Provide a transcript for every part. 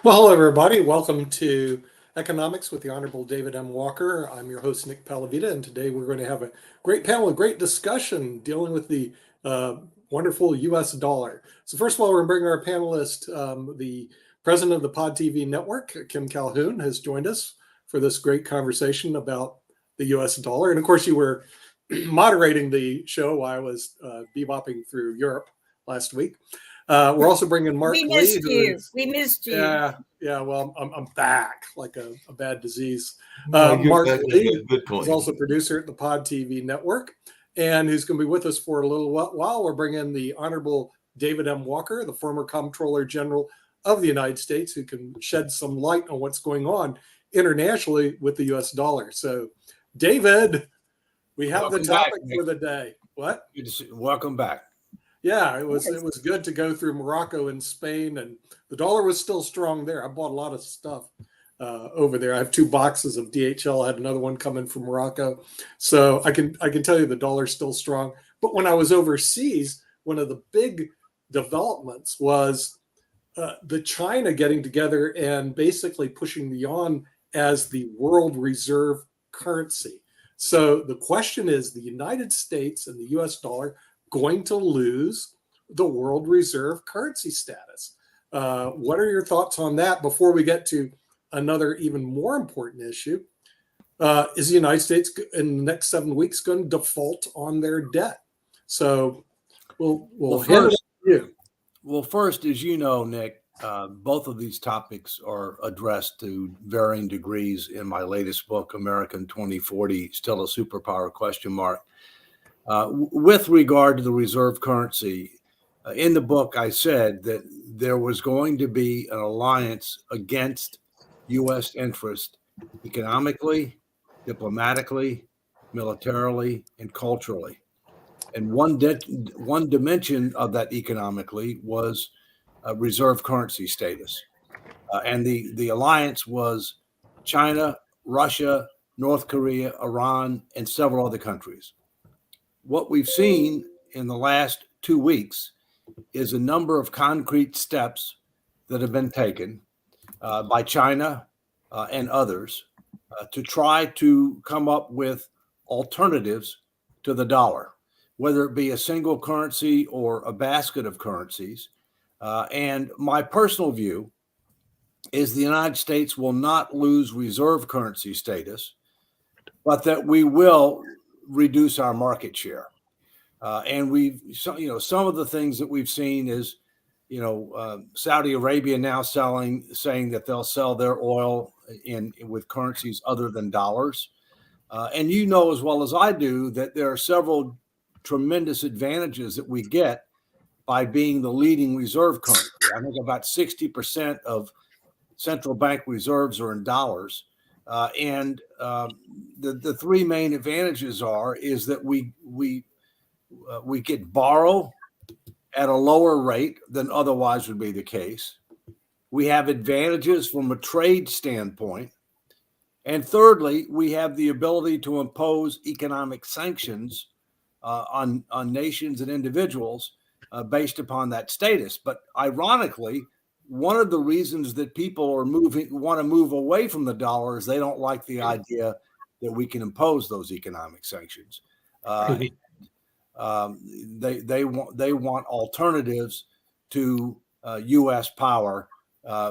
Well, hello, everybody. Welcome to Economics with the Honorable David M. Walker. I'm your host, Nick Palavita, and today we're going to have a great panel, a great discussion dealing with the wonderful U.S. dollar. So first of all, we're going to bring our panelist, the president of the Pod TV network, Kim Calhoun, has joined us for this great conversation about the U.S. dollar. And of course, you were moderating the show while I was bebopping through Europe last week. We're also bringing Mark We Lee. missed you. We missed you. Yeah. Well, I'm back like a bad disease. No, Mark that's Lee a good point. is also producer at the Pod TV network, and who's going to be with us for a little while. We're bringing the Honorable David M. Walker, the former Comptroller General of the United States, who can shed some light on what's going on internationally with the U.S. dollar. So, David, we have the topic for the day. What? Welcome back. Yeah, it was good to go through Morocco and Spain, and the dollar was still strong there. I bought a lot of stuff over there. I have 2 boxes of DHL. I had another one coming from Morocco, so I can tell you the dollar's still strong. But when I was overseas, one of the big developments was the China getting together and basically pushing the yuan as the world reserve currency. So the question is, the United States and the U.S. dollar going to lose the world reserve currency status? What are your thoughts on that before we get to another even more important issue? Is the United States in the next 7 weeks going to default on their debt? So we'll hand it to you. Well, first, as you know, Nick, both of these topics are addressed to varying degrees in my latest book, American 2040, Still a Superpower ? With regard to the reserve currency, in the book, I said that there was going to be an alliance against U.S. interest economically, diplomatically, militarily, and culturally. And one dimension of that economically was reserve currency status. And the alliance was China, Russia, North Korea, Iran, and several other countries. What we've seen in the last 2 weeks is a number of concrete steps that have been taken by China and others to try to come up with alternatives to the dollar, whether it be a single currency or a basket of currencies. And my personal view is the United States will not lose reserve currency status, but that we will reduce our market share. And some of the things that we've seen is, Saudi Arabia now saying that they'll sell their oil with currencies other than dollars. And you know as well as I do that there are several tremendous advantages that we get by being the leading reserve currency. I think about 60% of central bank reserves are in dollars. And the 3 main advantages is that we could borrow at a lower rate than otherwise would be the case. We have advantages from a trade standpoint. And thirdly, we have the ability to impose economic sanctions on nations and individuals based upon that status. But ironically, one of the reasons that people want to move away from the dollar is they don't like the idea that we can impose those economic sanctions. They want alternatives to U.S. power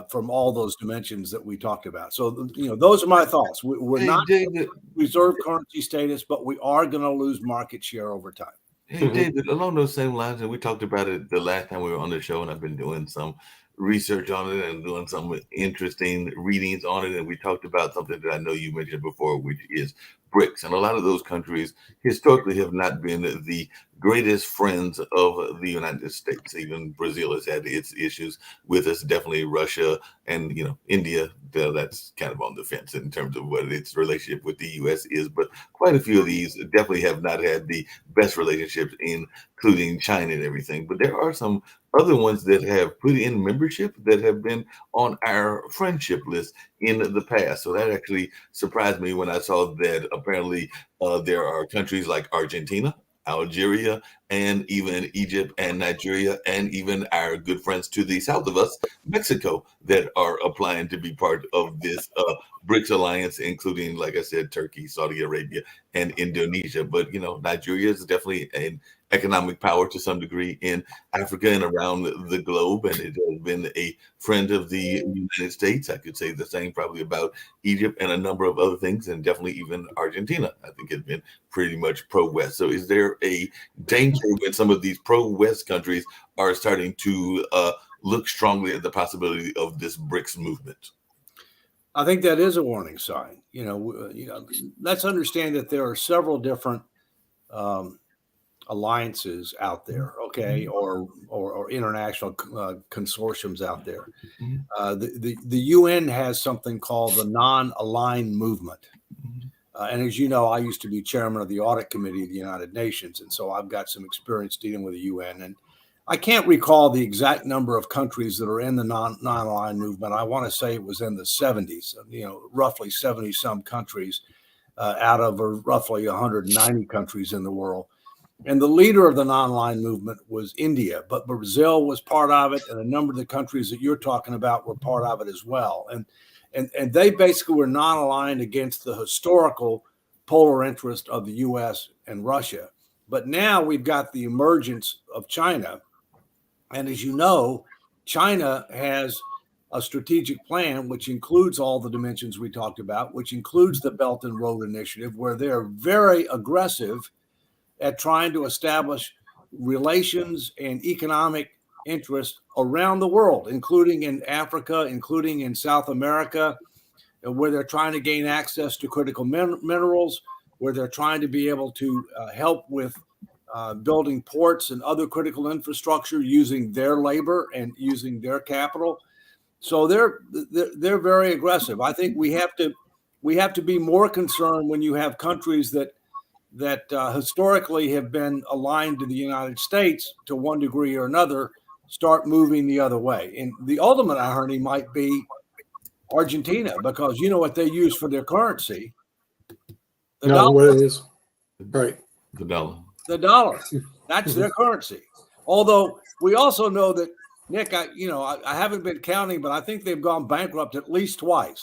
from all those dimensions that we talked about. So, those are my thoughts. We're not reserve currency status, but we are going to lose market share over time. Hey, David, along those same lines, and we talked about it the last time we were on the show, and I've been doing some research on it and doing some interesting readings on it. And we talked about something that I know you mentioned before, which is BRICS. And a lot of those countries historically have not been the greatest friends of the United States. Even Brazil has had its issues with us, definitely Russia and, India. That's kind of on the fence in terms of what its relationship with the U.S. is. But quite a few of these definitely have not had the best relationships, including China and everything. But there are some other ones that have put in membership that have been on our friendship list in the past. So that actually surprised me when I saw that apparently there are countries like Argentina, Algeria, and even Egypt and Nigeria, and even our good friends to the south of us, Mexico, that are applying to be part of this BRICS alliance, including, like I said, Turkey, Saudi Arabia, and Indonesia. But, Nigeria is definitely an economic power to some degree in Africa and around the globe, and it has been a friend of the United States. I could say the same probably about Egypt and a number of other things, and definitely even Argentina. I think it's been pretty much pro-West. So is there a danger when some of these pro-West countries are starting to look strongly at the possibility of this BRICS movement? I think that is a warning sign. Let's understand that there are several different alliances out there, okay, or international consortiums out there. The UN has something called the non-aligned movement. And as you know, I used to be chairman of the audit committee of the United Nations. And so I've got some experience dealing with the UN. And I can't recall the exact number of countries that are in the non-aligned movement. I want to say it was in the 70s, roughly 70 some countries out of roughly 190 countries in the world. And the leader of the non-aligned movement was India, but Brazil was part of it. And a number of the countries that you're talking about were part of it as well. And they basically were non-aligned against the historical polar interest of the U.S. and Russia. But now we've got the emergence of China. And as you know, China has a strategic plan, which includes all the dimensions we talked about, which includes the Belt and Road Initiative, where they're very aggressive at trying to establish relations and economic interests around the world, including in Africa, including in South America, where they're trying to gain access to critical minerals, where they're trying to be able to help with building ports and other critical infrastructure using their labor and using their capital. So they're very aggressive. I think we have to be more concerned when you have countries that historically have been aligned to the United States to one degree or another start moving the other way. And the ultimate irony might be Argentina, because you know what they use for their currency? The dollar. What it is. Right. The dollar. The dollar. That's their currency. Although we also know that, Nick, I haven't been counting, but I think they've gone bankrupt at least twice.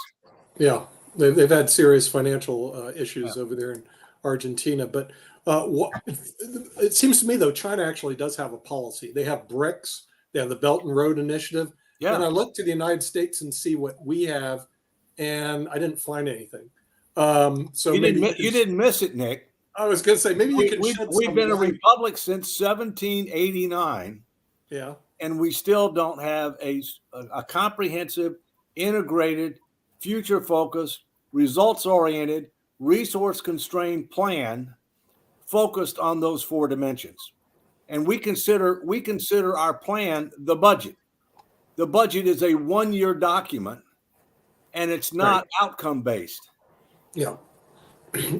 Yeah, they've had serious financial issues over there in Argentina. But it seems to me, though, China actually does have a policy. They have BRICS. They have the Belt and Road Initiative. Yeah. And I look to the United States and see what we have, and I didn't find anything. So you didn't miss it, Nick. I was going to say, maybe you can shed some light. We've been a republic since 1789. Yeah. And we still don't have a comprehensive, integrated, future-focused, results-oriented, resource-constrained plan focused on those four dimensions. And we consider our plan the budget. The budget is a one-year document, and it's not outcome-based. Yeah.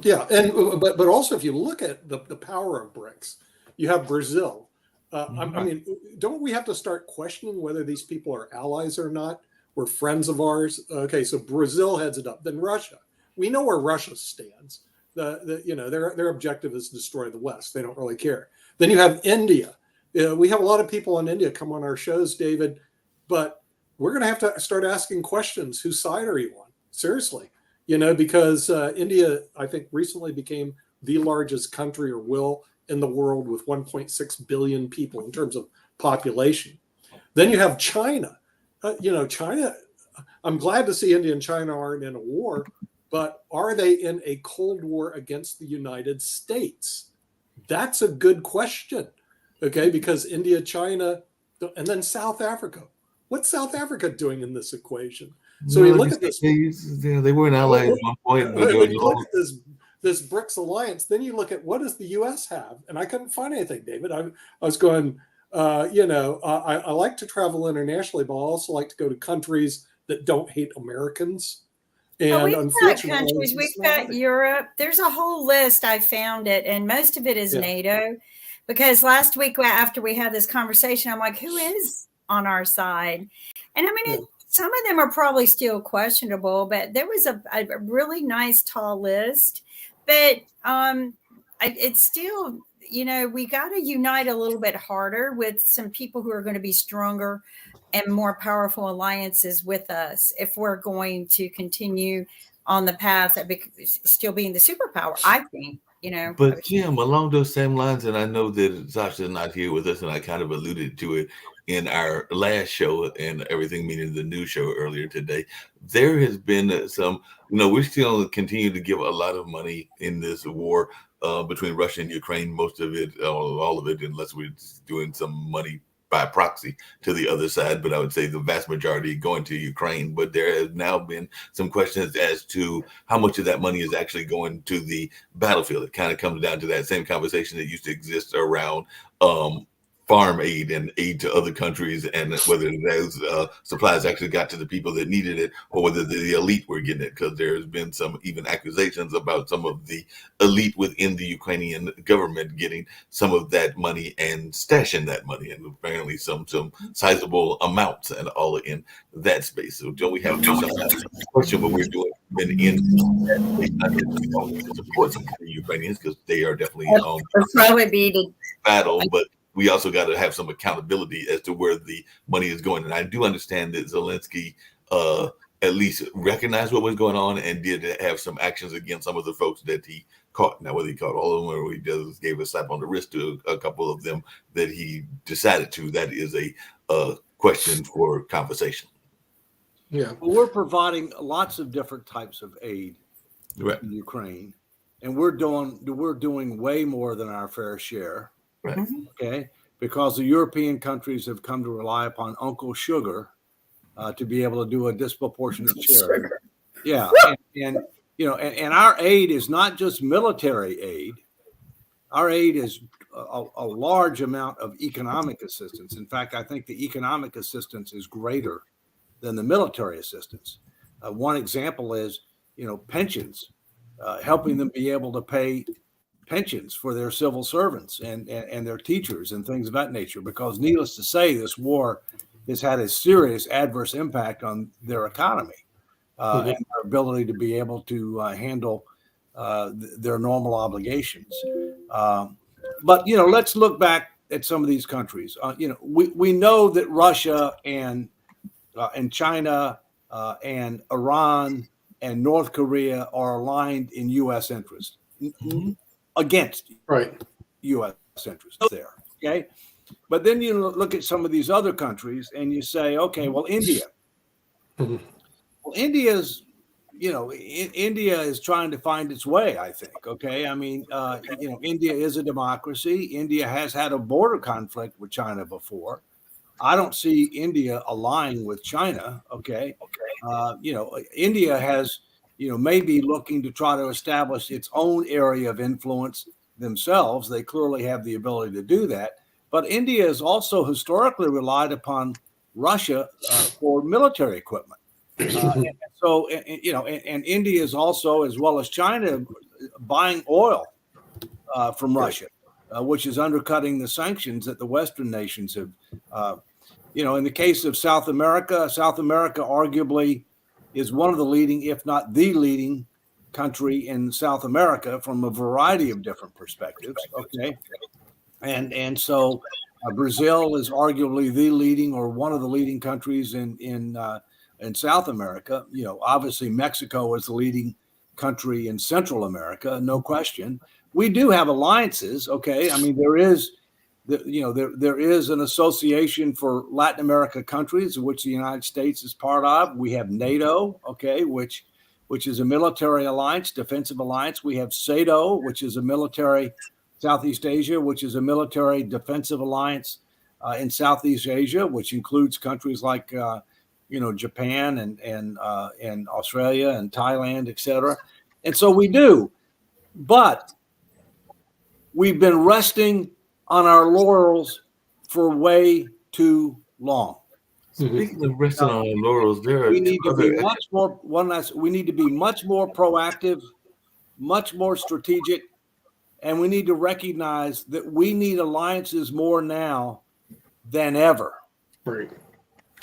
Yeah. And but also, if you look at the power of BRICS, you have Brazil. I mean, don't we have to start questioning whether these people are allies or not, or friends of ours? Okay, so Brazil heads it up. Then Russia. We know where Russia stands. Their objective is to destroy the West. They don't really care. Then you have India. We have a lot of people in India come on our shows, David, but we're going to have to start asking questions. Whose side are you on? Seriously, because India, I think, recently became the largest country, or will, in the world, with 1.6 billion people in terms of population. Then you have China. China, I'm glad to see India and China aren't in a war, but are they in a Cold War against the United States? That's a good question, okay? Because India, China, and then South Africa. What's South Africa doing in this equation? So we look at this. They were an ally at one point. When you look at this BRICS alliance, then you look at what does the U.S. have? And I couldn't find anything, David. I was going, I like to travel internationally, but I also like to go to countries that don't hate Americans. And we've got countries, we've got Europe. There's a whole list. I found it, and most of it is NATO. Because last week after we had this conversation, I'm like, who is on our side? And I mean, some of them are probably still questionable, but there was a really nice tall list. But it's still, we got to unite a little bit harder with some people who are going to be stronger and more powerful alliances with us if we're going to continue on the path of still being the superpower, I think. But Jim, along those same lines, and I know that Sasha's not here with us, and I kind of alluded to it in our last show and everything, meaning the new show earlier today. There has been some, we still continue to give a lot of money in this war between Russia and Ukraine. Most of it, all of it, unless we're doing some money by proxy to the other side, but I would say the vast majority going to Ukraine. But there has now been some questions as to how much of that money is actually going to the battlefield. It kind of comes down to that same conversation that used to exist around farm aid and aid to other countries, and whether those supplies actually got to the people that needed it, or whether the elite were getting it, because there's been some even accusations about some of the elite within the Ukrainian government getting some of that money and stashing that money, and apparently some sizable amounts and all in that space. So don't we have to some question what we're doing been in that support some of the Ukrainians, because they are definitely probably be the battle, but we also got to have some accountability as to where the money is going. And I do understand that Zelensky at least recognized what was going on and did have some actions against some of the folks that he caught. Now, whether he caught all of them or he just gave a slap on the wrist to a couple of them that he decided to, that is a question for conversation. Yeah. Well, we're providing lots of different types of aid Right. in Ukraine, and we're doing way more than our fair share. Right. Okay, because the European countries have come to rely upon Uncle Sugar to be able to do a disproportionate share. Yeah, and our aid is not just military aid. Our aid is a large amount of economic assistance. In fact, I think the economic assistance is greater than the military assistance. One example is, pensions, helping them be able to pay pensions for their civil servants and their teachers and things of that nature, because needless to say, this war has had a serious adverse impact on their economy and their ability to be able to handle their normal obligations. But, let's look back at some of these countries. We know that Russia and China and Iran and North Korea are aligned in U.S. interest. Against U.S. interests there, okay? But then you look at some of these other countries and you say, okay, well, India. Well, India's, India is trying to find its way, I think, okay? I mean, India is a democracy. India has had a border conflict with China before. I don't see India allying with China, okay? India has may be looking to try to establish its own area of influence themselves. They clearly have the ability to do that. But India has also historically relied upon Russia for military equipment. And India is also, as well as China, buying oil from Russia, which is undercutting the sanctions that the Western nations have. In the case of South America arguably is one of the leading, if not the leading country in South America from a variety of different perspectives. Okay. And so Brazil is arguably the leading or one of the leading countries in South America. Obviously Mexico is the leading country in Central America, no question. We do have alliances. Okay. I mean, there is an association for Latin America countries, which the United States is part of. We have NATO, okay, which is a military alliance, defensive alliance. We have SATO, which is a military Southeast Asia, which is a military defensive alliance in Southeast Asia, which includes countries like Japan and Australia and Thailand, et cetera. And so we do, but we've been resting on our laurels for way too long. Speaking of resting on our laurels, we need to be much more. We need to be much more proactive, much more strategic, and we need to recognize that we need alliances more now than ever. Right.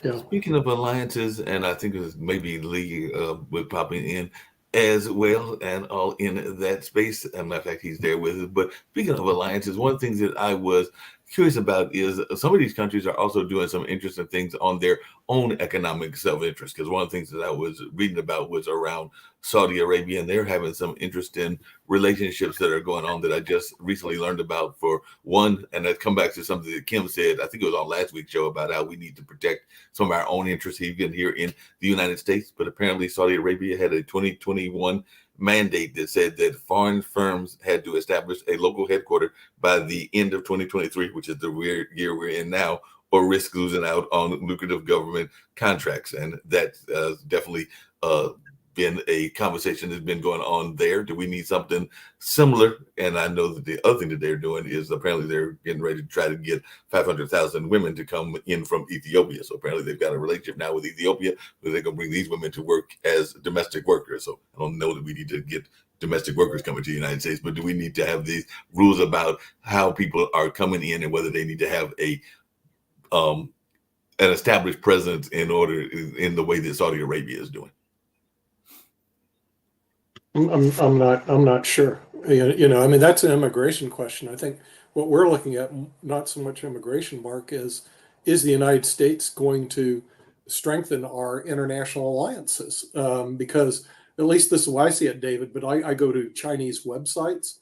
Yeah. Speaking of alliances, and I think it was maybe Lee with popping in, as well, and all in that space. As a matter of fact, he's there with us. But speaking of alliances, one of the things that I was curious about is some of these countries are also doing some interesting things on their own economic self-interest. Because one of the things that I was reading about was around Saudi Arabia, and they're having some interesting relationships that are going on that I just recently learned about. For one, and I come back to something that Kim said, I think it was on last week's show, about how we need to protect some of our own interests even here in the United States. But apparently Saudi Arabia had a 2021 mandate that said that foreign firms had to establish a local headquarters by the end of 2023, which is the year we're in now, or risk losing out on lucrative government contracts. And that's definitely been a conversation that's been going on there. Do we need something similar? And I know that the other thing that they're doing is apparently they're getting ready to try to get 500,000 women to come in from Ethiopia. So apparently they've got a relationship now with Ethiopia where they're going to bring these women to work as domestic workers. So I don't know that we need to get domestic workers coming to the United States, but do we need to have these rules about how people are coming in and whether they need to have an established presence in the way that Saudi Arabia is doing? I'm not sure. You know, I mean, that's an immigration question. I think what we're looking at, not so much immigration, Mark, is the United States going to strengthen our international alliances? Because at least this is the way I see it, David, but I go to Chinese websites.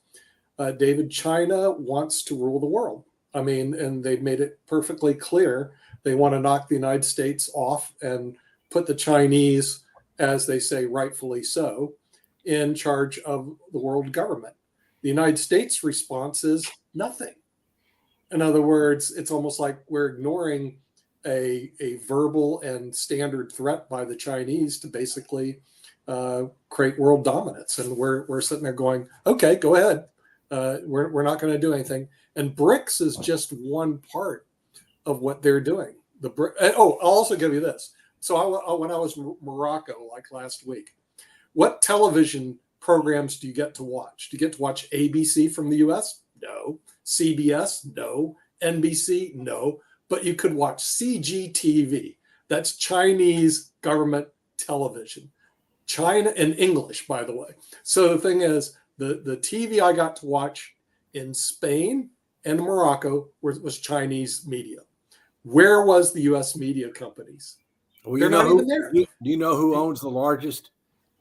David, China wants to rule the world. I mean, and they've made it perfectly clear they want to knock the United States off and put the Chinese, as they say, rightfully so, in charge of the world government. The United States response is nothing. In other words, it's almost like we're ignoring a verbal and standard threat by the Chinese to basically create world dominance. And we're sitting there going, okay, go ahead. We're not going to do anything. And BRICS is just one part of what they're doing. I'll also give you this. So when I was in Morocco, like last week, what television programs do you get to watch? Do you get to watch ABC from the US? No. CBS? No. NBC? No. But you could watch CGTV. That's Chinese government television. China in English, by the way. So the thing is, the TV I got to watch in Spain and Morocco was Chinese media. Where was the US media companies? Well, They're not even there. Do you know who owns the largest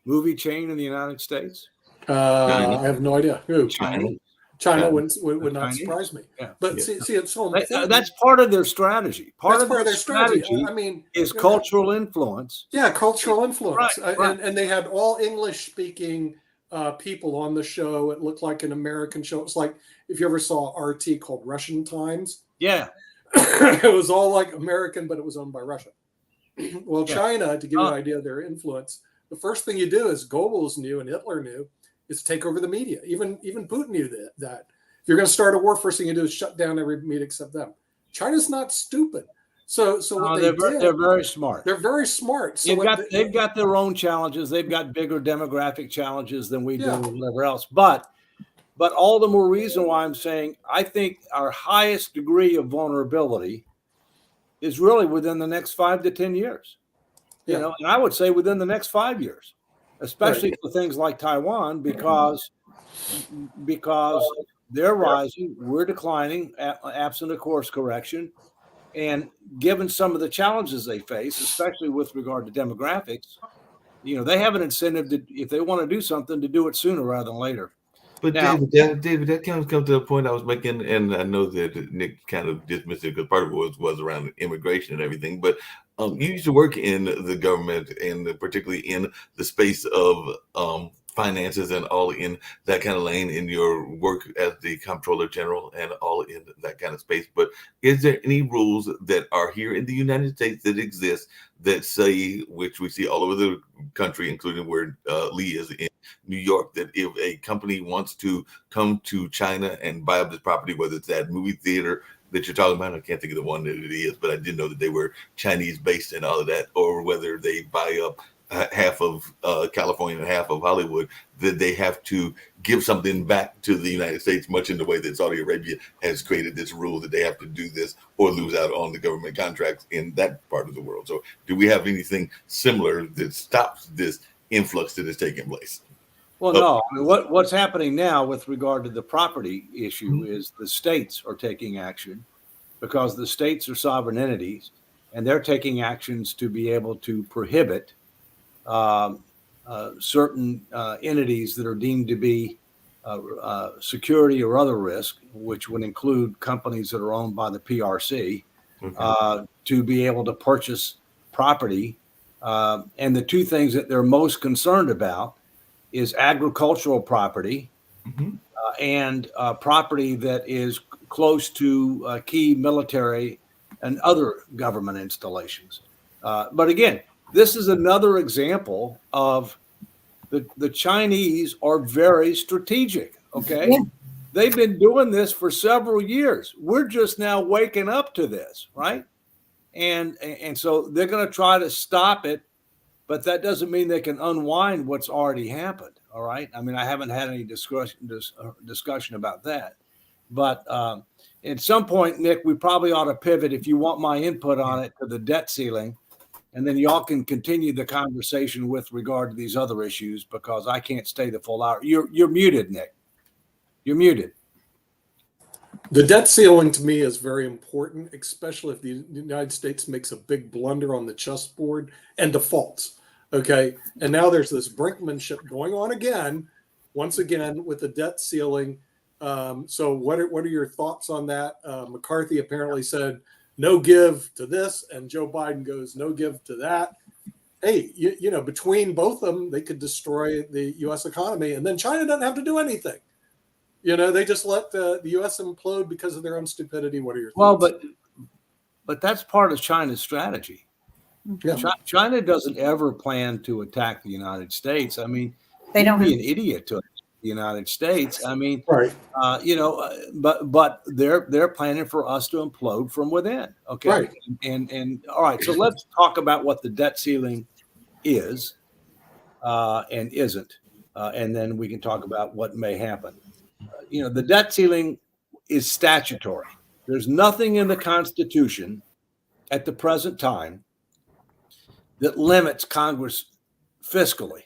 movie chain in the United States? I have no idea. Who? China would not Chinese. surprise me. Yeah. But see, it's so important. That's part of their strategy. Part of their strategy. I mean, is cultural influence. Yeah, cultural influence. Right. And they had all English-speaking people on the show. It looked like an American show. It was like if you ever saw RT called Russian Times. Yeah. It was all like American, but it was owned by Russia. Well, Yeah. China, to give you an idea of their influence, the first thing you do, as Goebbels knew and Hitler knew, is take over the media. Even Putin knew that. If you're going to start a war, first thing you do is shut down every media except them. China's not stupid. So what they're very smart. They're very smart. So they've got their own challenges. They've got bigger demographic challenges than we do, or whatever else. But all the more reason why I'm saying I think our highest degree of vulnerability is really within the next 5 to 10 years. You know, and I would say within the next 5 years, especially for things like Taiwan, because they're rising, we're declining, absent a course correction, and given some of the challenges they face, especially with regard to demographics, you know, they have an incentive to, if they want to do something, to do it sooner rather than later. But now, David, that comes to the point I was making, and I know that Nick kind of dismissed it because part of it was around immigration and everything. But you used to work in the government, and particularly in the space of finances and all in that kind of lane in your work as the comptroller general and all in that kind of space. But is there any rules that are here in the United States that exist that say, which we see all over the country, including where Lee is in New York, that if a company wants to come to China and buy up this property, whether it's that movie theater that you're talking about, I can't think of the one that it is, but I did know that they were Chinese based and all of that, or whether they buy up half of California and half of Hollywood, that they have to give something back to the United States, much in the way that Saudi Arabia has created this rule that they have to do this or lose out on the government contracts in that part of the world. So do we have anything similar that stops this influx that is taking place. Well, no. I mean, what's happening now with regard to the property issue is the states are taking action because the states are sovereign entities, and they're taking actions to be able to prohibit certain entities that are deemed to be security or other risk, which would include companies that are owned by the PRC, to be able to purchase property. And the two things that they're most concerned about is agricultural property and property that is close to key military and other government installations. But again, this is another example of the Chinese are very strategic. Okay. Yeah. They've been doing this for several years. We're just now waking up to this, right? And so they're going to try to stop it, but that doesn't mean they can unwind what's already happened. All right. I mean, I haven't had any discussion about that, but at some point, Nick, we probably ought to pivot, if you want my input on it, to the debt ceiling. And then y'all can continue the conversation with regard to these other issues, because I can't stay the full hour. You're muted, Nick. You're muted. The debt ceiling to me is very important, especially if the United States makes a big blunder on the chessboard and defaults. Okay. And now there's this brinkmanship going on again, once again, with the debt ceiling. So what are your thoughts on that? McCarthy apparently said no give to this, and Joe Biden goes no give to that. Hey, you know, between both of them, they could destroy the U.S. economy, and then China doesn't have to do anything. You know, they just let the U.S. implode because of their own stupidity. What are your thoughts? Well, but that's part of China's strategy. Yeah. China doesn't ever plan to attack the United States. I mean, they don't be an idiot to the United States. I mean, right. You know, but they're planning for us to implode from within. Okay. Right. And all right. So let's talk about what the debt ceiling is and isn't. And then we can talk about what may happen. You know, the debt ceiling is statutory. There's nothing in the Constitution at the present time that limits Congress fiscally.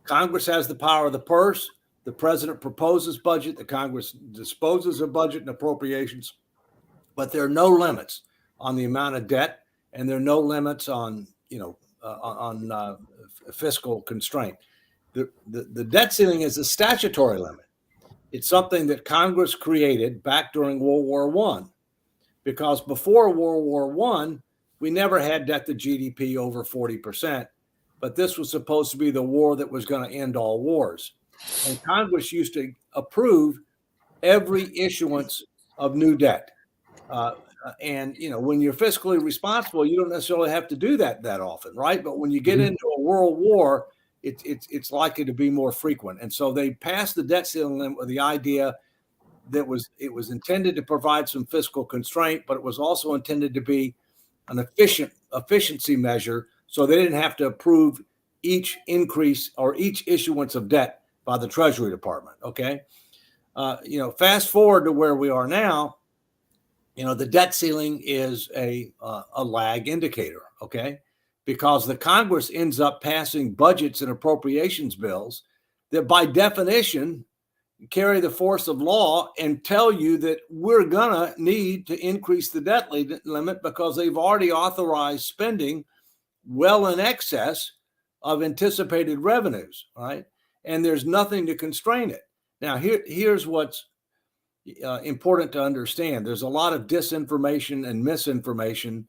Congress has the power of the purse. The president proposes budget. The Congress disposes of budget and appropriations. But there are no limits on the amount of debt, and there are no limits on, you know, on fiscal constraint. The debt ceiling is a statutory limit. It's something that Congress created back during World War I, because before World War I, we never had debt to GDP over 40%, but this was supposed to be the war that was going to end all wars. And Congress used to approve every issuance of new debt. And, you know, when you're fiscally responsible, you don't necessarily have to do that often, right? But when you get into a world war, it's likely to be more frequent. And so they passed the debt ceiling with the idea that it was intended to provide some fiscal constraint, but it was also intended to be an efficiency measure, so they didn't have to approve each increase or each issuance of debt by the Treasury Department. Okay. You know, fast forward to where we are now, you know, the debt ceiling is a lag indicator. Okay. Because the Congress ends up passing budgets and appropriations bills that by definition carry the force of law and tell you that we're going to need to increase the debt limit because they've already authorized spending well in excess of anticipated revenues, right? And there's nothing to constrain it. Now, here's what's important to understand. There's a lot of disinformation and misinformation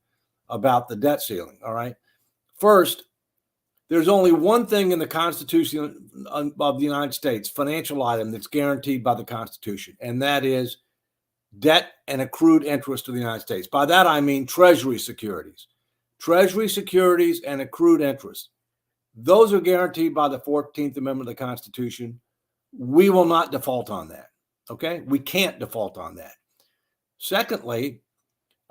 about the debt ceiling, all right? First, there's only one thing in the Constitution of the United States, financial item, that's guaranteed by the Constitution, and that is debt and accrued interest to the United States. By that, I mean Treasury securities. Treasury securities and accrued interest. Those are guaranteed by the 14th Amendment of the Constitution. We will not default on that, okay? We can't default on that. Secondly,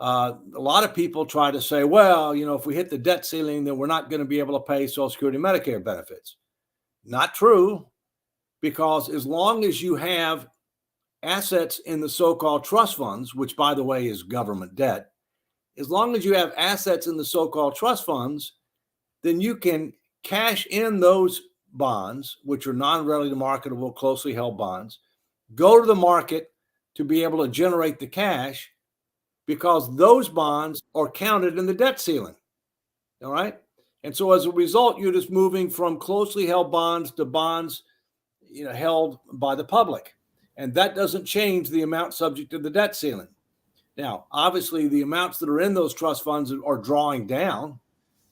a lot of people try to say, well, you know, if we hit the debt ceiling, then we're not going to be able to pay Social Security and Medicare benefits. Not true, because as long as you have assets in the so-called trust funds, which, by the way, is government debt, as long as you have assets in the so-called trust funds, then you can cash in those bonds, which are non-readily marketable, closely held bonds, go to the market to be able to generate the cash, because those bonds are counted in the debt ceiling. All right. And so as a result, you're just moving from closely held bonds to bonds, held by the public. And that doesn't change the amount subject to the debt ceiling. Now, obviously, the amounts that are in those trust funds are drawing down,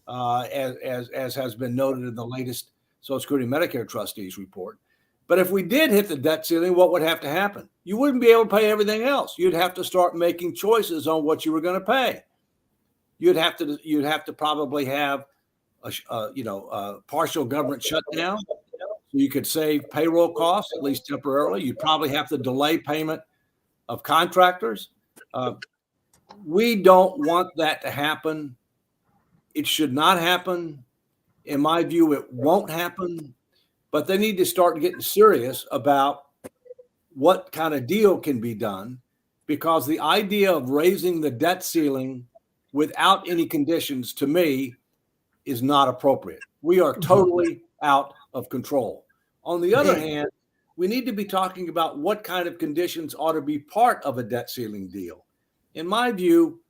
as has been noted in the latest Social Security Medicare trustees report. But if we did hit the debt ceiling, what would have to happen? You wouldn't be able to pay everything else. You'd have to start making choices on what you were going to pay. You'd have to probably have a partial government shutdown, so you could save payroll costs, at least temporarily. You'd probably have to delay payment of contractors. We don't want that to happen. It should not happen. In my view, it won't happen. But they need to start getting serious about what kind of deal can be done, because the idea of raising the debt ceiling without any conditions, to me, is not appropriate. We are totally out of control. On the other hand, we need to be talking about what kind of conditions ought to be part of a debt ceiling deal. In my view,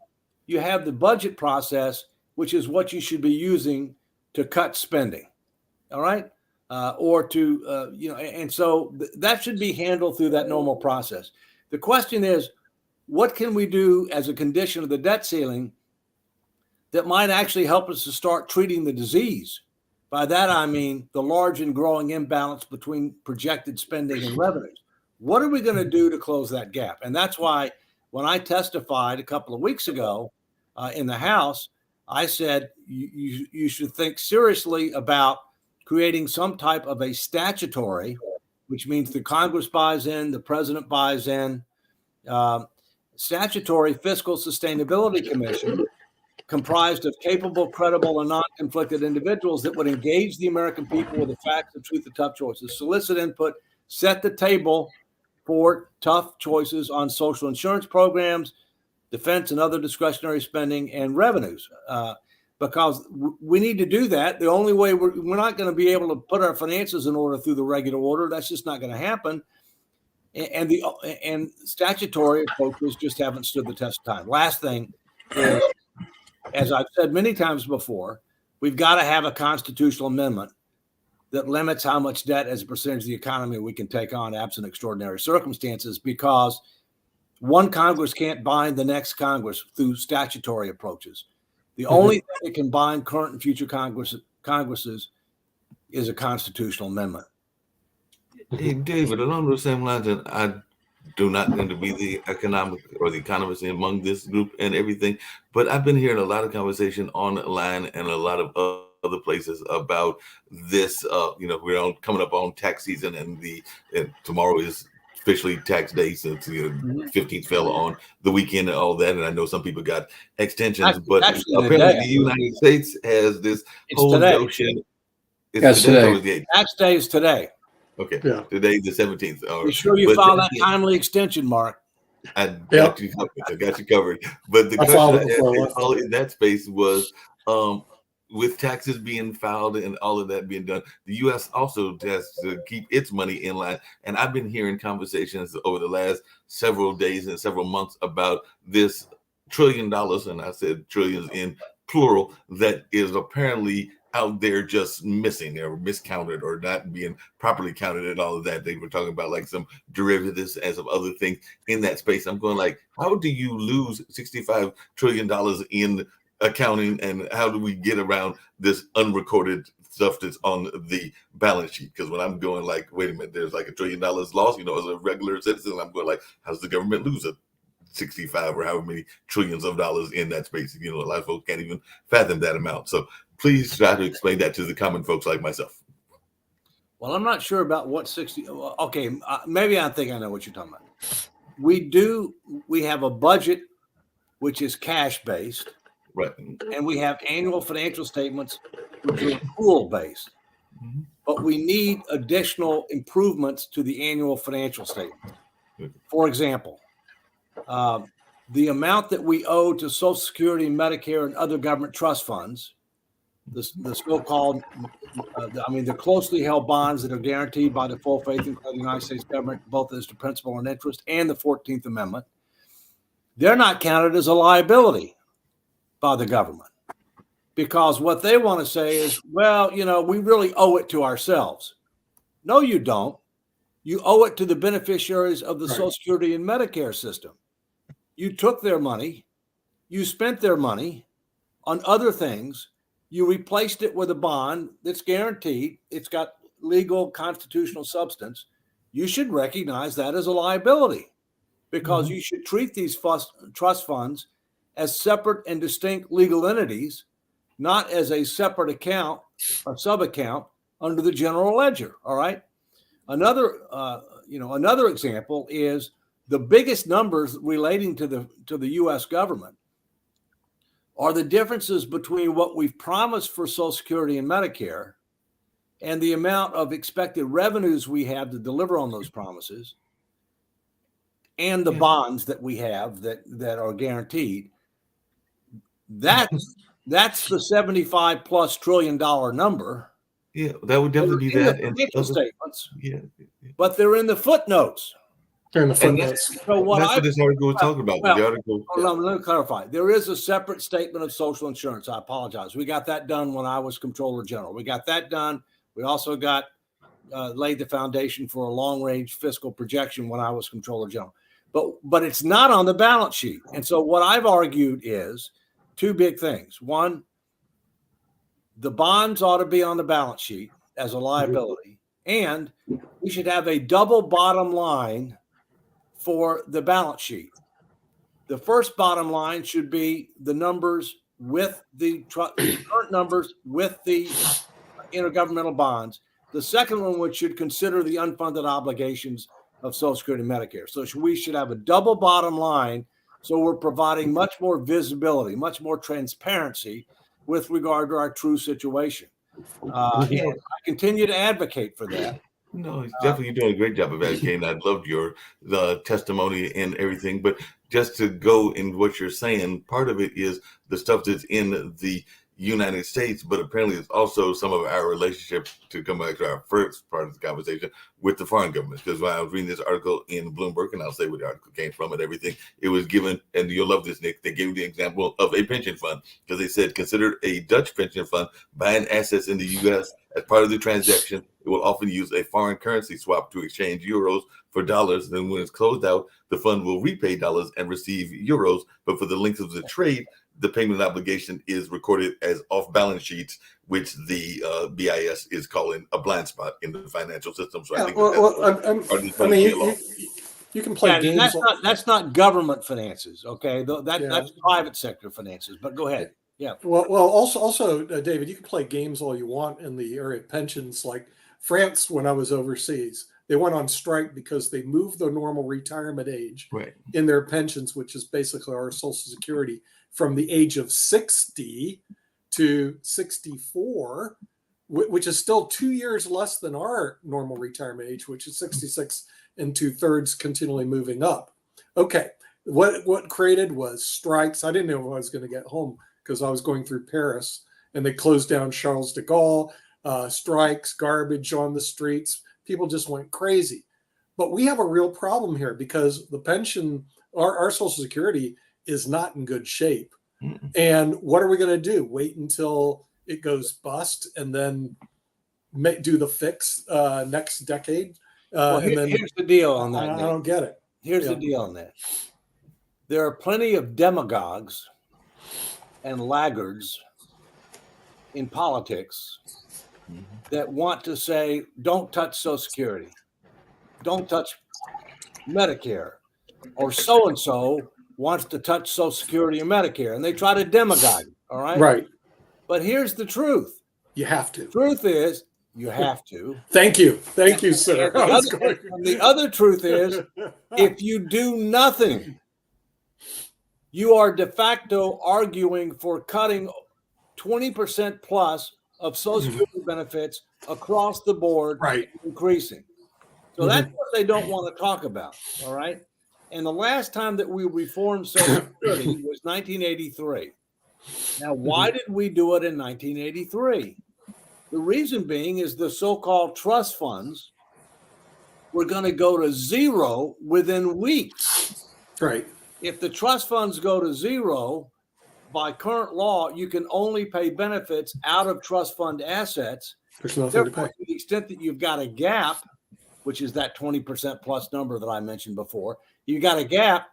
you have the budget process, which is what you should be using to cut spending. All right. And so that should be handled through that normal process. The question is, what can we do as a condition of the debt ceiling that might actually help us to start treating the disease? By that, I mean the large and growing imbalance between projected spending and revenues. What are we going to do to close that gap? And that's why when I testified a couple of weeks ago in the House, I said you should think seriously about creating some type of a statutory, which means the Congress buys in, the president buys in, statutory fiscal sustainability commission comprised of capable, credible, and non-conflicted individuals that would engage the American people with the facts, the truth, the tough choices, solicit input, set the table for tough choices on social insurance programs, defense and other discretionary spending, and revenues. Because we need to do that. The only way we're not going to be able to put our finances in order through the regular order. That's just not going to happen. And statutory approaches just haven't stood the test of time. Last thing is, as I've said many times before, we've got to have a constitutional amendment that limits how much debt as a percentage of the economy we can take on absent extraordinary circumstances, because one Congress can't bind the next Congress through statutory approaches. The only thing that can bind current and future Congresses is a constitutional amendment. Hey, David, along those same lines, and I do not tend to be the economic or the economist among this group and everything, but I've been hearing a lot of conversation online and a lot of other places about this. We're coming up on tax season, and tomorrow is officially tax day, since the 15th fell on the weekend and all that. And I know some people got extensions, but apparently the United States has this whole notion. It's today. Tax day is today. Okay. Yeah. Today's the 17th. Be sure you file that timely extension, Mark. I got you covered. But the question in that space was, with taxes being filed and all of that being done, the U.S. also has to keep its money in line. And I've been hearing conversations over the last several days and several months about this $1 trillion, and I said trillions in plural, that is apparently out there just missing or miscounted or not being properly counted and all of that. They were talking about like some derivatives and some other things in that space. I'm going like, how do you lose $65 trillion in accounting, and how do we get around this unrecorded stuff that's on the balance sheet? Because when I'm going like, wait a minute, there's like $1 trillion lost, as a regular citizen, I'm going like, how does the government lose a 65 or however many trillions of dollars in that space? A lot of folks can't even fathom that amount. So please try to explain that to the common folks like myself. Well, I'm not sure about what 60. Okay, maybe I think I know what you're talking about. We have a budget which is cash based, right? And we have annual financial statements which are accrual based. Mm-hmm. But we need additional improvements to the annual financial statement. For example, the amount that we owe to Social Security, Medicare, and other government trust funds the so-called, the closely held bonds that are guaranteed by the full faith and credit of the United States government, both as to principal and interest, and the 14th Amendment, they're not counted as a liability by the government, because what they want to say is, well, we really owe it to ourselves. No, you don't. You owe it to the beneficiaries of the Right. Social Security and Medicare system. You took their money, you spent their money on other things, you replaced it with a bond that's guaranteed, it's got legal constitutional substance. You should recognize that as a liability, because you should treat these trust funds as separate and distinct legal entities, not as a separate account, a sub-account under the general ledger. All right. Another example is the biggest numbers relating to the U.S. government are the differences between what we've promised for Social Security and Medicare and the amount of expected revenues we have to deliver on those promises, and the bonds that we have that are guaranteed. That's the $75+ trillion number. Yeah, that would definitely be that. And financial statements. Yeah. But they're in the footnotes. They're in the footnotes. So That's what this article was talking about. Well, the article. Let me clarify. There is a separate statement of social insurance. I apologize. We got that done when I was Comptroller General. We got that done. We also got laid the foundation for a long-range fiscal projection when I was Comptroller General. But it's not on the balance sheet. And so what I've argued is two big things. One, the bonds ought to be on the balance sheet as a liability, and we should have a double bottom line for the balance sheet. The first bottom line should be the numbers with the current numbers with the intergovernmental bonds. The second one, which should consider the unfunded obligations of Social Security and Medicare. So we should have a double bottom line. So we're providing much more visibility, much more transparency with regard to our true situation. And I continue to advocate for that. No, definitely you're doing a great job of advocating. I loved the testimony and everything. But just to go in what you're saying, part of it is the stuff that's in the United States, but apparently it's also some of our relationship, to come back to our first part of the conversation, with the foreign governments. Because when I was reading this article in Bloomberg, and I'll say where the article came from and everything, it was given, and you'll love this, Nick, they gave the example of a pension fund, because they said, consider a Dutch pension fund buying assets in the U.S. as part of the transaction. It will often use a foreign currency swap to exchange euros for dollars. Then when it's closed out, the fund will repay dollars and receive euros. But for the length of the trade, the payment obligation is recorded as off balance sheets, which the BIS is calling a blind spot in the financial system. So I think you can play games. That's not government finances, okay? That's private sector finances. But go ahead. Yeah. Well, also, David, you can play games all you want in the area of pensions. Like France, when I was overseas, they went on strike because they moved the normal retirement age in their pensions, which is basically our Social Security, from the age of 60 to 64, which is still 2 years less than our normal retirement age, which is 66 and 2/3, continually moving up. Okay, what created was strikes. I didn't know if I was going to get home because I was going through Paris, and they closed down Charles de Gaulle, strikes, garbage on the streets. People just went crazy. But we have a real problem here because the pension, our Social Security, is not in good shape. And what are we going to do? Wait until it goes bust and then do the fix next decade? Here's the deal on that. I don't get it. Here's the deal on that. There are plenty of demagogues and laggards in politics that want to say, don't touch Social Security, don't touch Medicare, or so-and-so wants to touch Social Security and Medicare, and they try to demagogue, all right? Right. But here's the truth. You have to. The truth is, you have to. Thank you, sir. The other truth is, if you do nothing, you are de facto arguing for cutting 20% plus of Social Security benefits across the board, increasing. So that's what they don't want to talk about, all right? And the last time that we reformed Social Security was 1983. Now, why did we do it in 1983? The reason being is the so-called trust funds were going to go to zero within weeks. Right. If the trust funds go to zero, by current law, you can only pay benefits out of trust fund assets. There's nothing Therefore, to pay. to the extent that you've got a gap, which is that 20% plus number that I mentioned before, you got a gap,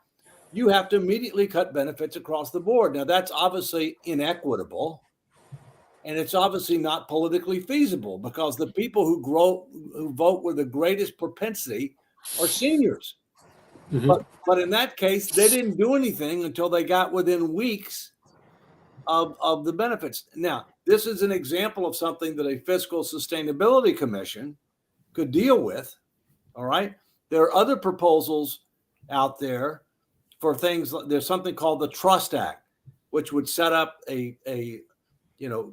you have to immediately cut benefits across the board. Now, that's obviously inequitable, and it's obviously not politically feasible because the people who vote with the greatest propensity are seniors. Mm-hmm. But in that case, they didn't do anything until they got within weeks of the benefits. Now, this is an example of something that a fiscal sustainability commission could deal with. All right. There are other proposals out there for things. There's something called the Trust Act, which would set up a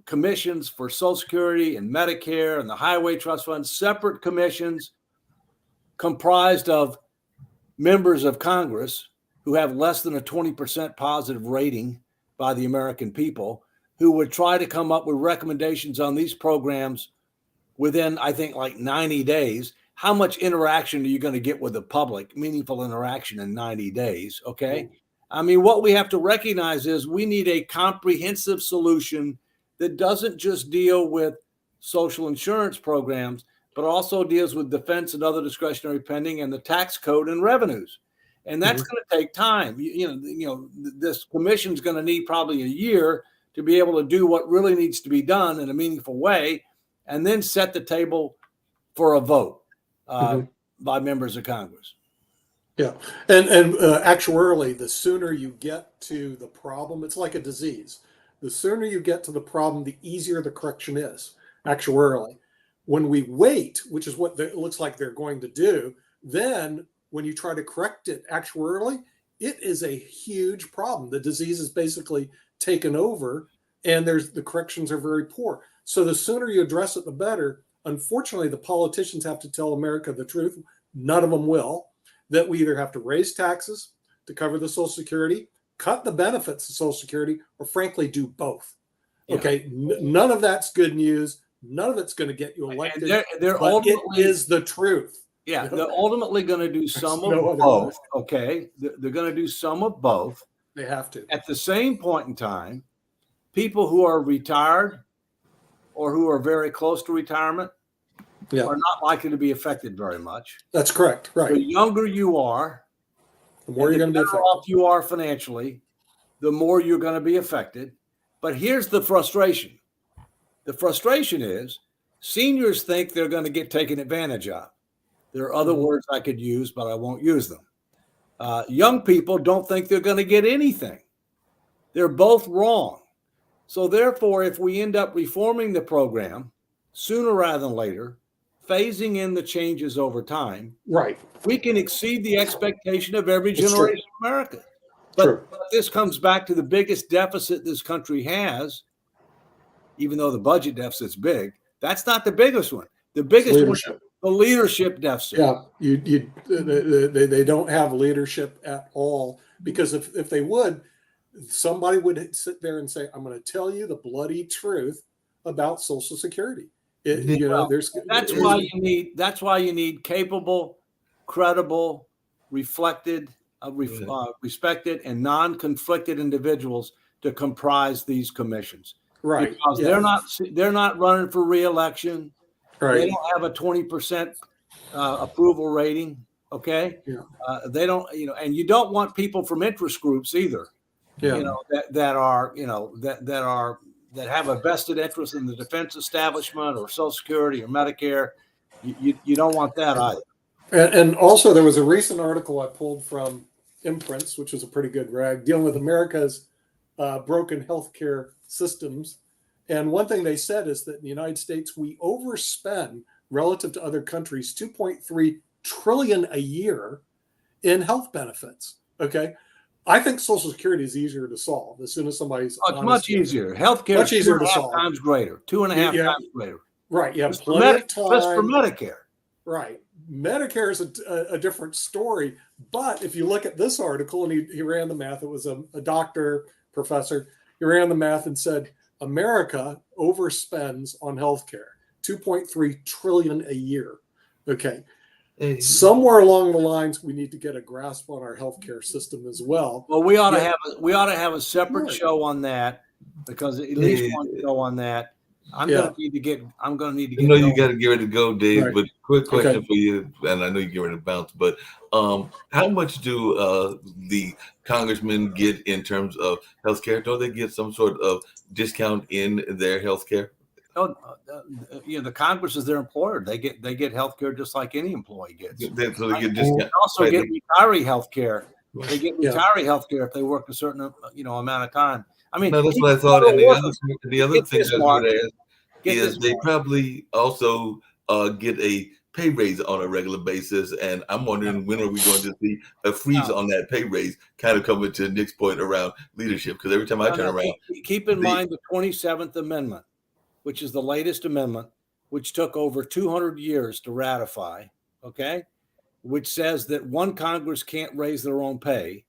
commissions for Social Security and Medicare and the Highway Trust Fund, separate commissions comprised of members of Congress who have less than a 20% positive rating by the American people, who would try to come up with recommendations on these programs within, I think, like 90 days. How much interaction are you going to get with the public, meaningful interaction in 90 days? Okay. I mean, what we have to recognize is we need a comprehensive solution that doesn't just deal with social insurance programs, but also deals with defense and other discretionary spending and the tax code and revenues. And that's going to take time. This commission is going to need probably a year to be able to do what really needs to be done in a meaningful way, and then set the table for a vote by members of Congress. Yeah. And actuarially, the sooner you get to the problem, it's like a disease. The sooner you get to the problem, the easier the correction is, actuarially. When we wait, which is what it looks like they're going to do, then when you try to correct it actuarially, it is a huge problem. The disease is basically taken over, and the corrections are very poor. So the sooner you address it, the better. Unfortunately, the politicians have to tell America the truth. None of them will. That we either have to raise taxes to cover the Social Security, cut the benefits of Social Security, or frankly do both. Yeah. Okay, none of that's good news. None of it's going to get you elected. They're but ultimately, it is the truth. Yeah, they're ultimately going to do some of both. Okay, they're going to do some of both. They have to. At the same point in time, people who are retired or who are very close to retirement are not likely to be affected very much. That's correct. Right. The younger you are, the more you're going to be affected. Off you are financially, the more you're going to be affected. But here's the frustration. The frustration is seniors think they're going to get taken advantage of. There are other words I could use, but I won't use them. Young people don't think they're going to get anything. They're both wrong. So therefore, if we end up reforming the program sooner rather than later, phasing in the changes over time, right, we can exceed the expectation of every generation of America. But this comes back to the biggest deficit this country has, even though the budget deficit's big. That's not the biggest one. The biggest one, the leadership deficit. Yeah, they don't have leadership at all, because if they would, somebody would sit there and say, "I'm going to tell you the bloody truth about Social Security." That's why you need capable, credible, respected, and non-conflicted individuals to comprise these commissions. Right. Because they're not running for re-election. Right. They don't have a 20% approval rating. Okay. Yeah. They don't, and you don't want people from interest groups either. Yeah. That have a vested interest in the defense establishment or Social Security or Medicare. You don't want that either. And also, there was a recent article I pulled from Imprints, which was a pretty good rag, dealing with America's broken healthcare systems. And one thing they said is that in the United States, we overspend relative to other countries $2.3 trillion a year in health benefits. Okay. I think Social Security is easier to solve as soon as somebody's. It's much easier. Healthcare much easier to solve. 2.5 times greater. 2.5 times greater. Right. You have plenty of time. Just for Medicare. Right. Medicare is a different story. But if you look at this article, and he ran the math, it was a doctor, professor, He ran the math and said America overspends on healthcare, 2.3 trillion a year. Okay. Somewhere along the lines, we need to get a grasp on our healthcare system as well. Well, we ought to have a separate show on that, because at least one show on that. I'm gonna need to get. I know going. you got to get ready to go, Dave. Right. But quick question for you, and I know you get ready to bounce. But how much do the congressmen get in terms of healthcare? Don't they get some sort of discount in their healthcare? No, the Congress is their employer. They get health care just like any employee gets. So they get discount. They also get retiree health care. They get retiree health care if they work a certain amount of time. I mean, no, that's what I thought. And the other thing I was going to ask is they probably also get a pay raise on a regular basis. And I'm wondering, when are we going to see a freeze on that pay raise, kind of coming to Nick's point around leadership? Because every time I turn around. Keep in mind the 27th Amendment, which is the latest amendment, which took over 200 years to ratify, okay, which says that one Congress can't raise their own pay.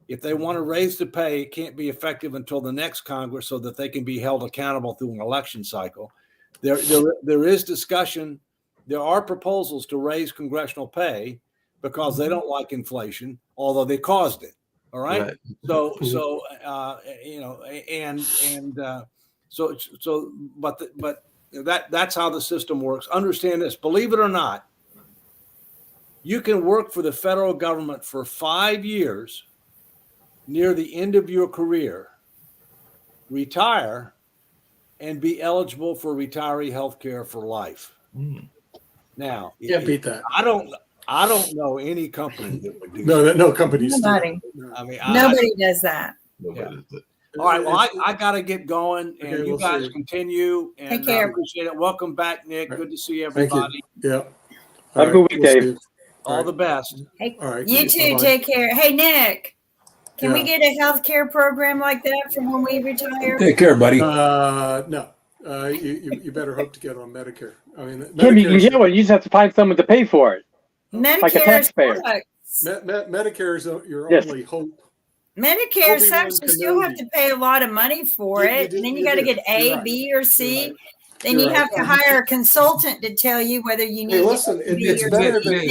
If they want to raise the pay, it can't be effective until the next Congress, so that they can be held accountable through an election cycle. There is discussion. There are proposals to raise congressional pay because they don't like inflation, although they caused it. All right. So that's how the system works. Understand this. Believe it or not, you can work for the federal government for 5 years near the end of your career, retire, and be eligible for retiree health care for life. Now, beat that. I don't know any company that would do that. No companies. Nobody. I mean, nobody does that. All right. Well, I got to get going, and you guys continue. And take care. Appreciate it. Welcome back, Nick. Good to see everybody. Yeah. Have a good week, Dave. All the best. Hey, all right. You too. Bye-bye. Take care. Hey, Nick. Can we get a health care program like that from when we retire? Take care, buddy. No. You better hope to get on Medicare. I mean, you just have to find someone to pay for it. Medicare like a taxpayer. Medicare is your only hope. Medicare sucks. You still have to pay a lot of money for it. And then you got to get A, B, or C. Then you have to hire a consultant to tell you whether you need it's better than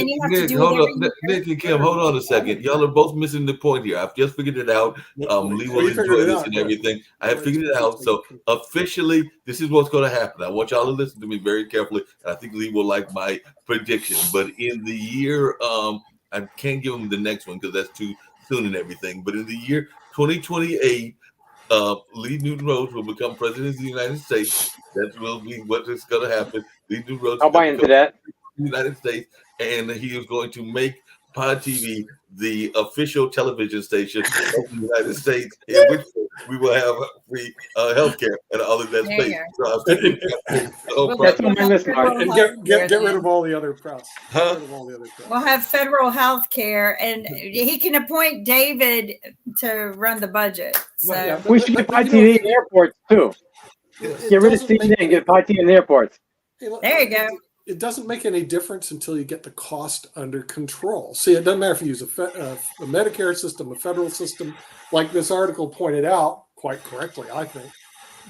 Nick and Kim, hold on a second. Y'all are both missing the point here. I've just figured it out. Lee will enjoy this and everything. I have figured it out. So officially, this is what's going to happen. I want y'all to listen to me very carefully. And I think Lee will like my prediction. But in the year, I can't give him the next one because that's too soon and everything. But in the year 2028, Lee Newton Rhodes will become president of the United States. That will be what is going to happen. Lee Newton Rhodes. I'll buy into that. The United States, and he is going to make Pod TV the official television station of the United States, in which we will have free health care and all of that space. That's on my list, Mark. And get rid of all the other press. We'll have federal health care, and he can appoint David to run the budget. So we should get Pod TV in airports too. Get rid of CNN and get Pod TV in the airports. There you go. It doesn't make any difference until you get the cost under control. See, it doesn't matter if you use a Medicare system, a federal system, like this article pointed out quite correctly, I think.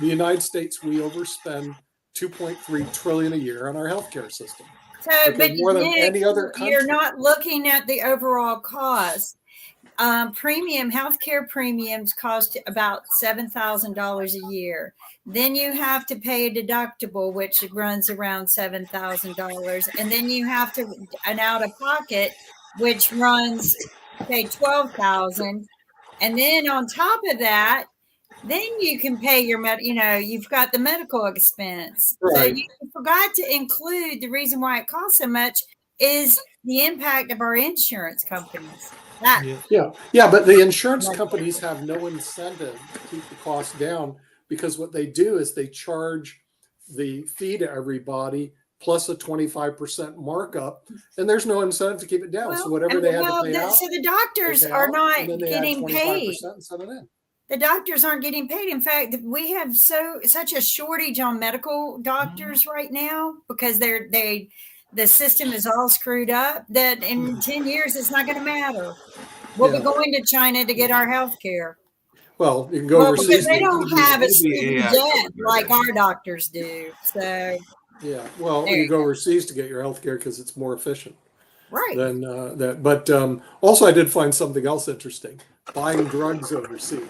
The United States, we overspend $2.3 trillion a year on our healthcare system. So, but more than any other country. You're not looking at the overall cost. Healthcare premiums cost about $7,000 a year. Then you have to pay a deductible, which runs around $7,000, and then you have to an out of pocket, which runs say $12,000, and then on top of that, then you can pay your you've got the medical expense. Right. So you forgot to include the reason why it costs so much is the impact of our insurance companies. Yeah, but the insurance companies have no incentive to keep the cost down, because what they do is they charge the fee to everybody plus a 25% markup, and there's no incentive to keep it down. So whatever they have to pay out. So the doctors are not getting paid. The doctors aren't getting paid. In fact, we have such a shortage on medical doctors right now because the system is all screwed up that in 10 years, it's not going to matter. We'll be going to China to get our health care. Well, you can go Well, because overseas. they don't have a It'll be student AI debt covered, like right? our doctors do. So, Yeah, well, there you you go overseas to get your health care because it's more efficient right. than that. But also, I did find something else interesting: buying drugs overseas.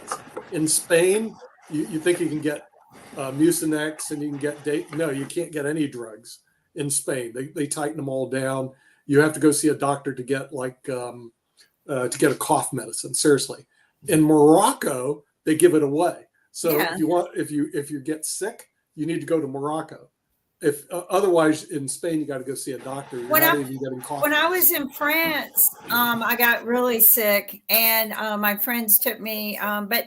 In Spain, you think you can get Mucinex and you can get date. No, you can't get any drugs in Spain. They tighten them all down. You have to go see a doctor to get to get a cough medicine. Seriously, in Morocco, they give it away. So Yeah. if you get sick, you need to go to Morocco. If otherwise, in Spain, you got to go see a doctor. You're When not I even getting cough when I medicine. was in France, I got really sick, and my friends took me. But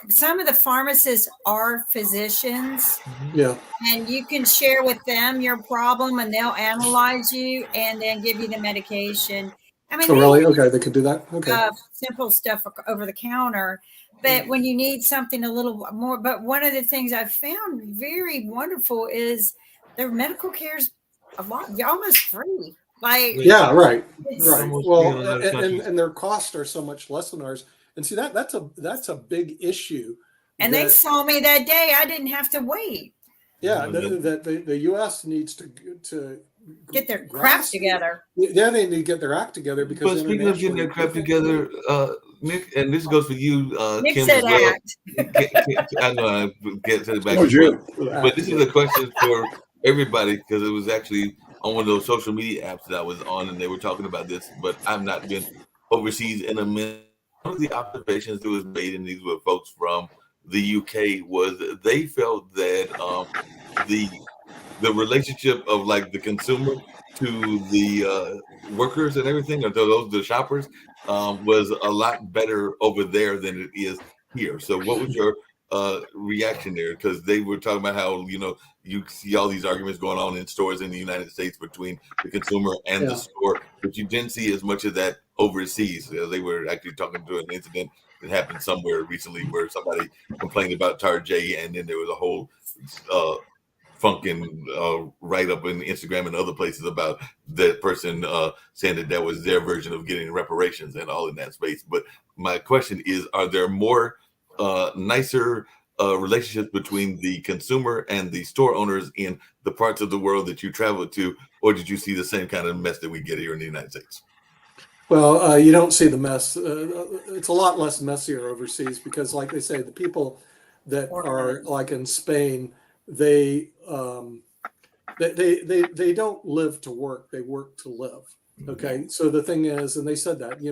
some of the pharmacists are physicians, Yeah. and you can share with them your problem, and they'll analyze you and then give you the medication. I mean, Oh, they really? Okay, they could do that. Okay. simple stuff over the counter. But when you need something a little more, but one of the things I've found very wonderful is their medical care is almost free. Like Yeah. Right. it's, Right. Almost free in Well, a lot of countries. and their costs are so much less than ours. And see that's a big issue. and they That saw me that day. I didn't have to wait. yeah, And then- that the U.S. needs to Get their crap grasp. together. Yeah, they need to get their act together because But speaking of getting their crap together, Nick, and this goes for you, Nick Kim, said as well. act. I know I get to the back. Oh, Jim. But this is a question for everybody because it was actually on one of those social media apps that I was on, and they were talking about this. But I've not been overseas in a minute. One of the observations that was made, and these were folks from the UK, was that they felt that the relationship of like the consumer to the workers and everything, or to those the shoppers, was a lot better over there than it is here. So, what was your reaction there? Because they were talking about how you see all these arguments going on in stores in the United States between the consumer and the store, but you didn't see as much of that overseas. They were actually talking to an incident that happened somewhere recently where somebody complained about Tarjay, and then there was a whole funkin' write up in Instagram and other places about that person saying that was their version of getting reparations and all in that space. But my question is, are there more nicer relationships between the consumer and the store owners in the parts of the world that you traveled to, or did you see the same kind of mess that we get here in the United States? Well, you don't see the mess. It's a lot less messier overseas because, like they say, the people that are like in Spain, they don't live to work; they work to live. Okay, so the thing is, and they said that they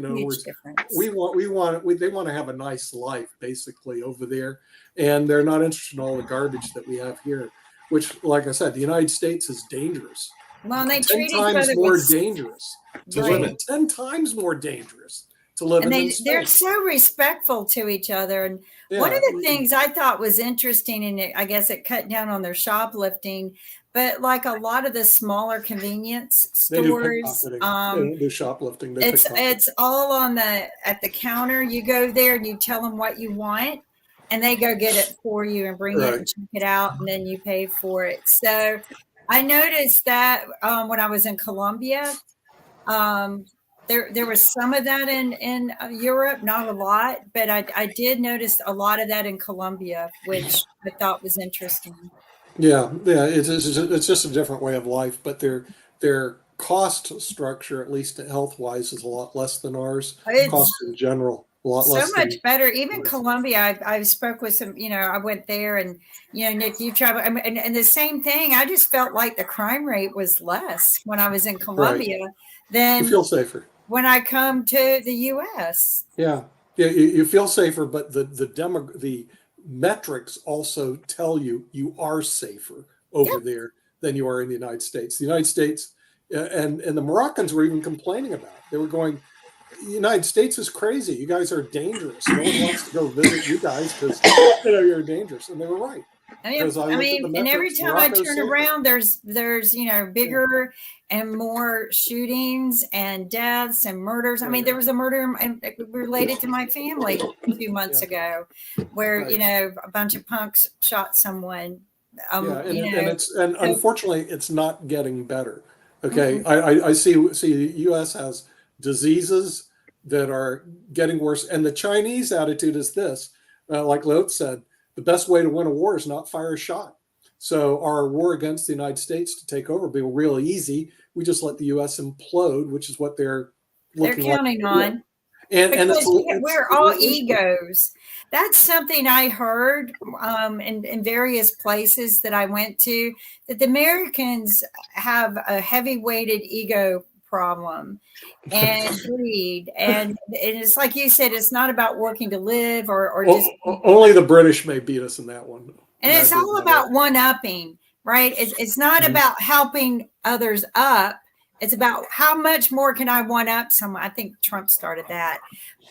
want to have a nice life basically over there, and they're not interested in all the garbage that we have here. Which, like I said, the United States is dangerous. Well, and they 10 treat each times other more with dangerous to Right. live in. 10 times more dangerous to live and in. they're so respectful to each other. And one of the things I thought was interesting, and I guess it cut down on their shoplifting, but like a lot of the smaller convenience They do stores, pickpocketing. They do shoplifting. They pickpocket. it's all at the counter. You go there and you tell them what you want, and they go get it for you and bring it and check it out, and then you pay for it. So I noticed that when I was in Colombia, there was some of that in Europe, not a lot, but I did notice a lot of that in Colombia, which I thought was interesting. Yeah, it's just a different way of life, but their cost structure, at least health wise, is a lot less than ours. Cost in general, a lot less. So much better. Even Colombia, I spoke with some. I went there, and Nick, you travel, and the same thing. I just felt like the crime rate was less when I was in Colombia than you feel safer when I come to the U.S. Yeah, you feel safer, but the metrics also tell you are safer over there than you are in the United States. The United States, and the Moroccans were even complaining about it. They were going, the United States is crazy. You guys are dangerous. No one wants to go visit you guys because you're dangerous. And they were right. I mean, and every time I turn around, there's bigger and more shootings and deaths and murders. I mean, there was a murder related to my family 2 months ago, where a bunch of punks shot someone. And unfortunately, it's not getting better. Okay, I see the U.S. has diseases that are getting worse, and the Chinese attitude is this: like Lot said, the best way to win a war is not fire a shot. So our war against the United States to take over will be real easy. We just let the U.S. implode, which is what they're counting on. And because we're all egos. That's something I heard in various places that I went to, that the Americans have a heavy-weighted ego problem and greed. And it's like you said, it's not about working to live or just... Only the British may beat us in that one. And it's all about one-upping, right? It's not about helping others up. It's about how much more can I one up someone. I think Trump started that.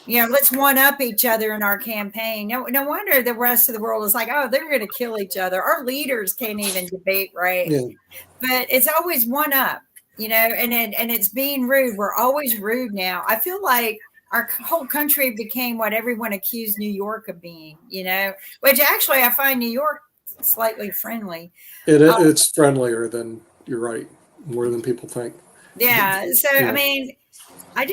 Let's one up each other in our campaign. No wonder the rest of the world is like, oh, they're going to kill each other. Our leaders can't even debate, right? Yeah. But it's always one up, and it's being rude. We're always rude now. I feel like our whole country became what everyone accused New York of being, which actually I find New York slightly friendly. It's friendlier than, you're right, more than people think. Yeah. So, I mean, I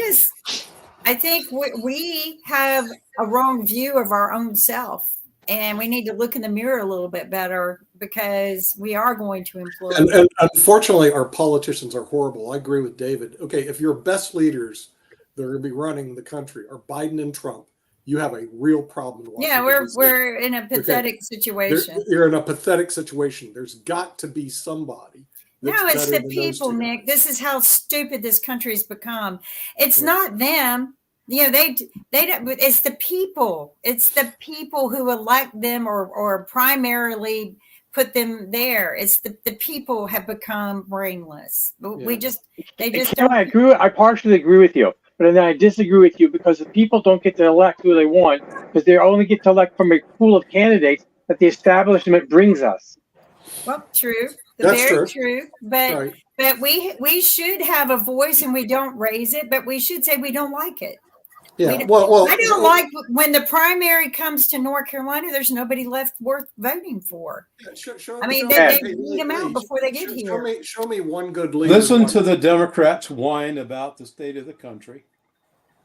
think we have a wrong view of our own self, and we need to look in the mirror a little bit better, because we are going to implode. And unfortunately, our politicians are horrible. I agree with David. Okay, if your best leaders that are going to be running the country are Biden and Trump, you have a real problem. Yeah, we're in a pathetic situation. You're in a pathetic situation. There's got to be somebody. No, it's the people, Nick. This is how stupid this country's become. It's not them. They don't. It's the people. It's the people who elect them or primarily put them there. It's the people have become brainless. I partially agree with you, but then I disagree with you, because the people don't get to elect who they want, because they only get to elect from a pool of candidates that the establishment brings us. Well, true. That's very true. But we should have a voice, and we don't raise it, but we should say we don't like it. Yeah. I don't like when the primary comes to North Carolina, there's nobody left worth voting for. They weed them out before they get here. Show me one good leader. Listen to the Democrats whine about the state of the country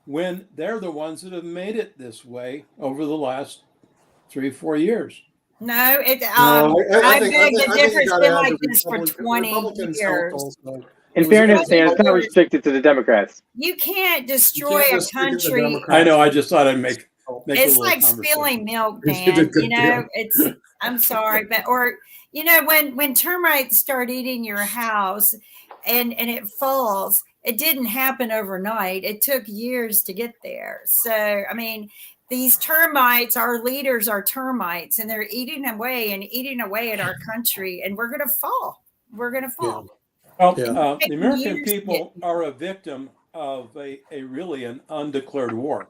when they're the ones that have made it this way over the last 3-4 years. No, I beg the difference. Been like this for 20 years. In fairness, Dan, it's not restricted to the Democrats. You can't destroy a country. I know. I just thought I'd make it's like spilling milk, Dan. I'm sorry, but when termites start eating your house and it falls, it didn't happen overnight. It took years to get there. So, I mean, these termites, our leaders are termites, and they're eating away at our country, and we're going to fall. We're going to fall. Well, the American people are a victim of an undeclared war.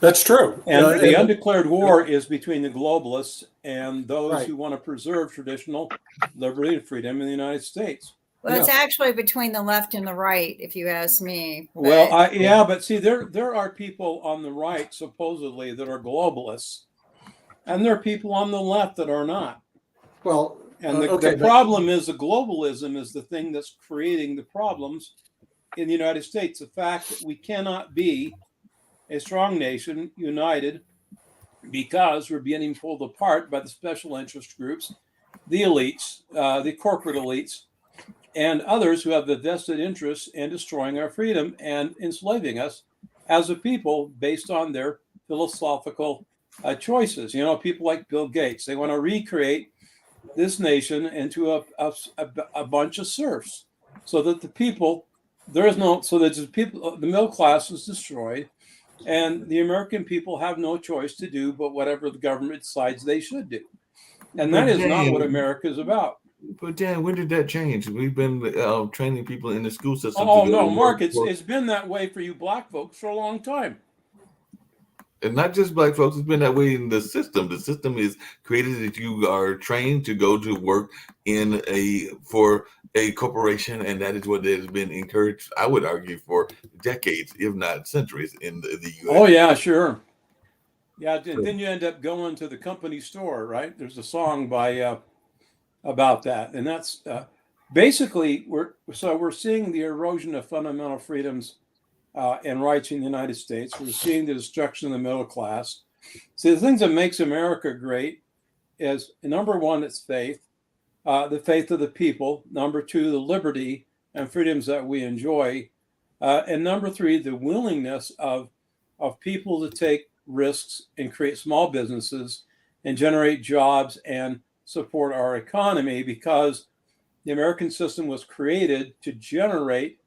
That's true. And the undeclared war is between the globalists and those who want to preserve traditional liberty and freedom in the United States. Well, it's actually between the left and the right, if you ask me. But see, there are people on the right, supposedly, that are globalists, and there are people on the left that are not. Well, and the problem is the globalism is the thing that's creating the problems in the United States. The fact that we cannot be a strong nation, united, because we're being pulled apart by the special interest groups, the elites, the corporate elites, and others who have the vested interest in destroying our freedom and enslaving us as a people based on their philosophical choices. People like Bill Gates, they want to recreate this nation into a bunch of serfs, so that the middle class is destroyed, and the American people have no choice to do but whatever the government decides they should do. And that is not what America is about. But Dan, when did that change? We've been training people in the school system. Oh no, Mark, it's been that way for you black folks for a long time. And not just black folks, it's been that way in the system. The system is created that you are trained to go to work for a corporation, and that is what has been encouraged, I would argue, for decades, if not centuries, in the U.S. Oh yeah, sure. Yeah, then you end up going to the company store, right? There's a song by about that, and that's basically we're seeing the erosion of fundamental freedoms and rights in the United States. We're seeing the destruction of the middle class. See, the things that makes America great is, number one, it's faith, the faith of the people. Number two, the liberty and freedoms that we enjoy. And number three, the willingness of people to take risks and create small businesses and generate jobs and support our economy, because the American system was created to generate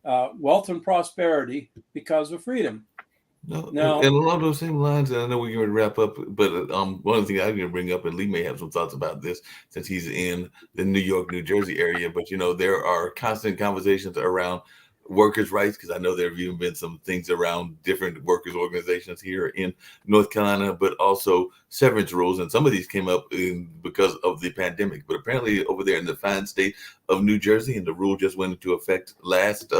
wealth and prosperity because of freedom. No, Now, and along those same lines, and I know we're going to wrap up, but one of the things I'm going to bring up, and Lee may have some thoughts about this since he's in the New York, New Jersey area, but there are constant conversations around workers' rights, because I know there have even been some things around different workers' organizations here in North Carolina, but also severance rules. And some of these came up because of the pandemic. But apparently over there in the fine state of New Jersey, and the rule just went into effect last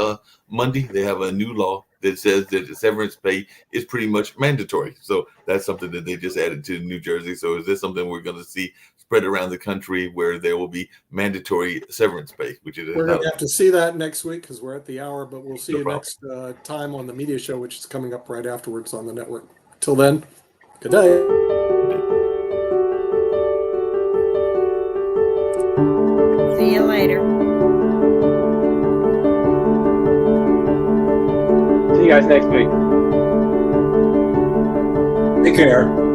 Monday, they have a new law that says that the severance pay is pretty much mandatory. So that's something that they just added to New Jersey. So is this something we're going to see spread around the country, where there will be mandatory severance pay? Which is We're going to have to see that next week because we're at the hour, but we'll see No you problem. next time on the media show, which is coming up right afterwards on the network. Till then, good day. See you later. See you guys next week. take care.